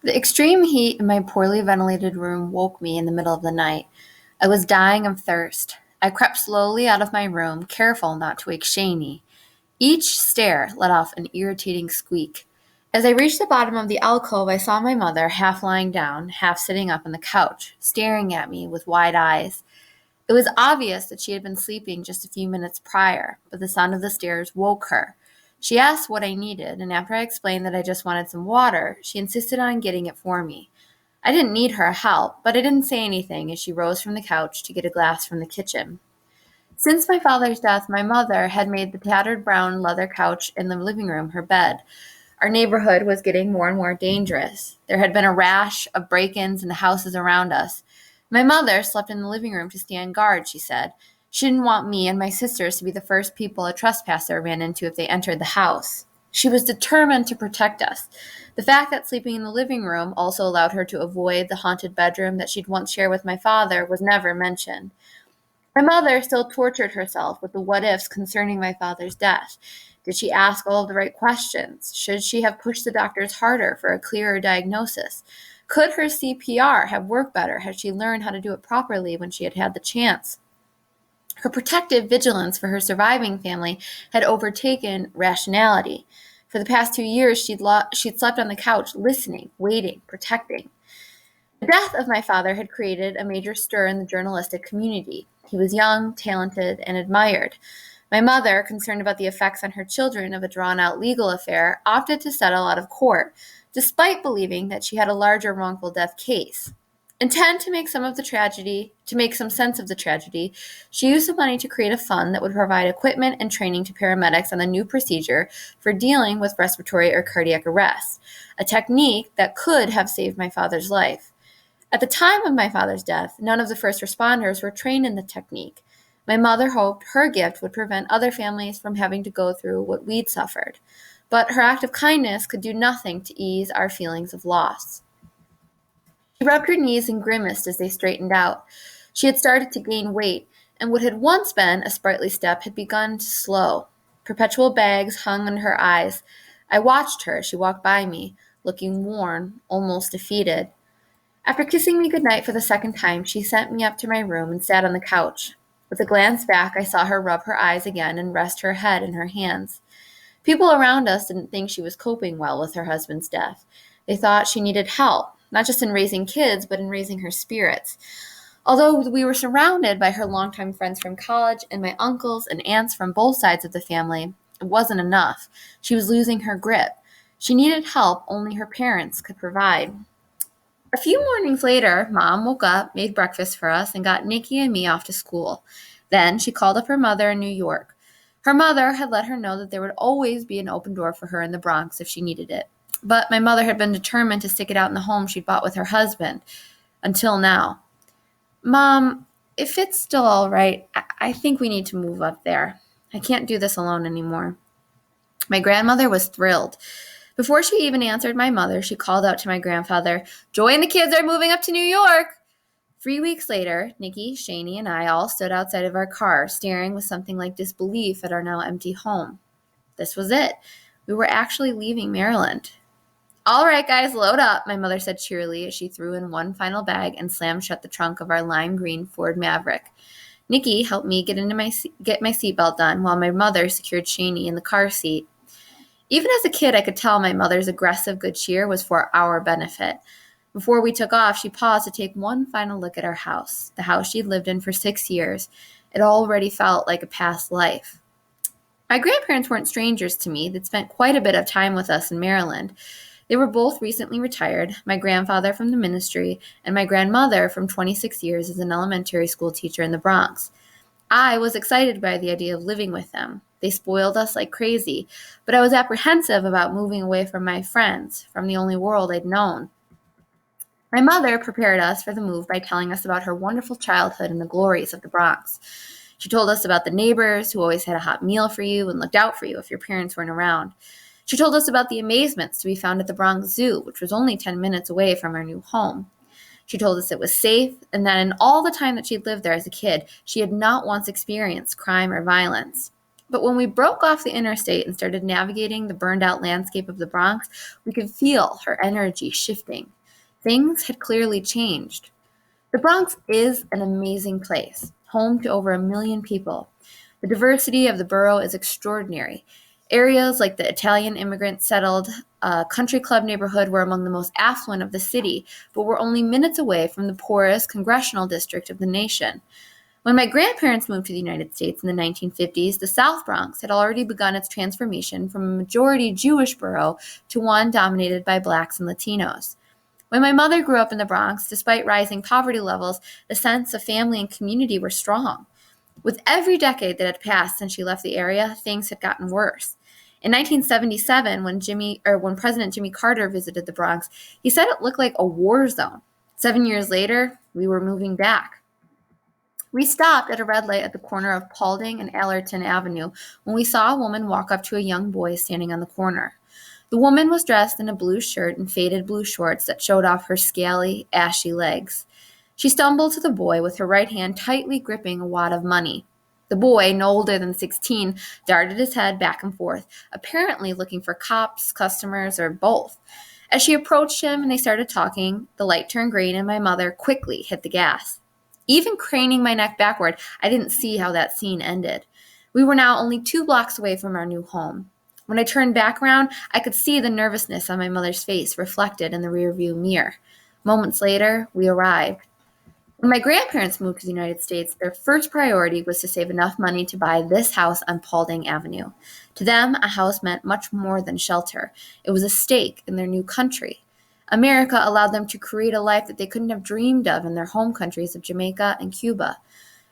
The extreme heat in my poorly ventilated room woke me in the middle of the night. I was dying of thirst. I crept slowly out of my room, careful not to wake Shani. Each stair let off an irritating squeak. As I reached the bottom of the alcove, I saw my mother half lying down, half sitting up on the couch, staring at me with wide eyes. It was obvious that she had been sleeping just a few minutes prior, but the sound of the stairs woke her. She asked what I needed, and after I explained that I just wanted some water, she insisted on getting it for me. I didn't need her help, but I didn't say anything as she rose from the couch to get a glass from the kitchen. Since my father's death, my mother had made the tattered brown leather couch in the living room her bed. Our neighborhood was getting more and more dangerous. There had been a rash of break ins in the houses around us. My mother slept in the living room to stand guard, she said. She didn't want me and my sisters to be the first people a trespasser ran into if they entered the house. She was determined to protect us. The fact that sleeping in the living room also allowed her to avoid the haunted bedroom that she'd once shared with my father was never mentioned. My mother still tortured herself with the what ifs concerning my father's death. Did she ask all of the right questions? Should she have pushed the doctors harder for a clearer diagnosis? Could her CPR have worked better had she learned how to do it properly when she had had the chance? Her protective vigilance for her surviving family had overtaken rationality. For the past 2 years, she'd slept on the couch, listening, waiting, protecting. The death of my father had created a major stir in the journalistic community. He was young, talented, and admired. My mother, concerned about the effects on her children of a drawn-out legal affair, opted to settle out of court, despite believing that she had a larger wrongful death case. Intent to make some sense of the tragedy, she used the money to create a fund that would provide equipment and training to paramedics on a new procedure for dealing with respiratory or cardiac arrest, a technique that could have saved my father's life. At the time of my father's death, none of the first responders were trained in the technique. My mother hoped her gift would prevent other families from having to go through what we'd suffered. But her act of kindness could do nothing to ease our feelings of loss. She rubbed her knees and grimaced as they straightened out. She had started to gain weight, and what had once been a sprightly step had begun to slow. Perpetual bags hung under her eyes. I watched her as she walked by me, looking worn, almost defeated. After kissing me goodnight for the second time, she sent me up to my room and sat on the couch. With a glance back, I saw her rub her eyes again and rest her head in her hands. People around us didn't think she was coping well with her husband's death. They thought she needed help, not just in raising kids, but in raising her spirits. Although we were surrounded by her longtime friends from college and my uncles and aunts from both sides of the family, it wasn't enough. She was losing her grip. She needed help only her parents could provide. A few mornings later, Mom woke up, made breakfast for us, and got Nikki and me off to school. Then she called up her mother in New York. Her mother had let her know that there would always be an open door for her in the Bronx if she needed it. But my mother had been determined to stick it out in the home she'd bought with her husband. Until now. Mom, if it's still all right, I think we need to move up there. I can't do this alone anymore. My grandmother was thrilled. Before she even answered my mother, she called out to my grandfather, "Joy and the kids are moving up to New York!" 3 weeks later, Nikki, Shani, and I all stood outside of our car, staring with something like disbelief at our now empty home. This was it. We were actually leaving Maryland. "All right, guys, load up," my mother said cheerily as she threw in one final bag and slammed shut the trunk of our lime green Ford Maverick. Nikki helped me get my seatbelt done while my mother secured Shani in the car seat. Even as a kid, I could tell my mother's aggressive good cheer was for our benefit. Before we took off, she paused to take one final look at our house, the house she'd lived in for 6 years. It already felt like a past life. My grandparents weren't strangers to me. They'd spent quite a bit of time with us in Maryland. They were both recently retired, my grandfather from the ministry, and my grandmother from 26 years as an elementary school teacher in the Bronx. I was excited by the idea of living with them. They spoiled us like crazy, but I was apprehensive about moving away from my friends, from the only world I'd known. My mother prepared us for the move by telling us about her wonderful childhood and the glories of the Bronx. She told us about the neighbors who always had a hot meal for you and looked out for you if your parents weren't around. She told us about the amazements to be found at the Bronx Zoo, which was only 10 minutes away from our new home. She told us it was safe and that in all the time that she'd lived there as a kid, she had not once experienced crime or violence. But when we broke off the interstate and started navigating the burned-out landscape of the Bronx, we could feel her energy shifting. Things had clearly changed. The Bronx is an amazing place, home to over 1 million people. The diversity of the borough is extraordinary. Areas like the Italian immigrants settled country club neighborhood were among the most affluent of the city, but were only minutes away from the poorest congressional district of the nation. When my grandparents moved to the United States in the 1950s, the South Bronx had already begun its transformation from a majority Jewish borough to one dominated by blacks and Latinos. When my mother grew up in the Bronx, despite rising poverty levels, the sense of family and community were strong. With every decade that had passed since she left the area, things had gotten worse. In 1977, when President Jimmy Carter visited the Bronx, he said it looked like a war zone. 7 years later, we were moving back. We stopped at a red light at the corner of Paulding and Allerton Avenue when we saw a woman walk up to a young boy standing on the corner. The woman was dressed in a blue shirt and faded blue shorts that showed off her scaly, ashy legs. She stumbled to the boy with her right hand tightly gripping a wad of money. The boy, no older than 16, darted his head back and forth, apparently looking for cops, customers, or both. As she approached him and they started talking, the light turned green and my mother quickly hit the gas. Even craning my neck backward, I didn't see how that scene ended. We were now only 2 blocks away from our new home. When I turned back around, I could see the nervousness on my mother's face reflected in the rearview mirror. Moments later, we arrived. When my grandparents moved to the United States, their first priority was to save enough money to buy this house on Paulding Avenue. To them, a house meant much more than shelter. It was a stake in their new country. America allowed them to create a life that they couldn't have dreamed of in their home countries of Jamaica and Cuba.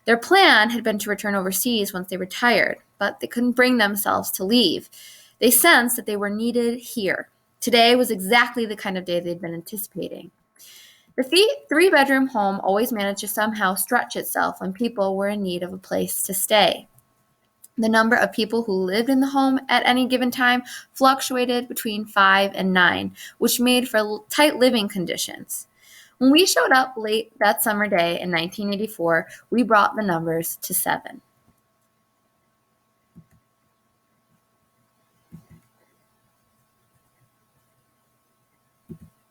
Their plan had been to return overseas once they retired, but they couldn't bring themselves to leave. They sensed that they were needed here. Today was exactly the kind of day they'd been anticipating. The 3-bedroom home always managed to somehow stretch itself when people were in need of a place to stay. The number of people who lived in the home at any given time fluctuated between 5 and 9, which made for tight living conditions. When we showed up late that summer day in 1984, we brought the numbers to 7.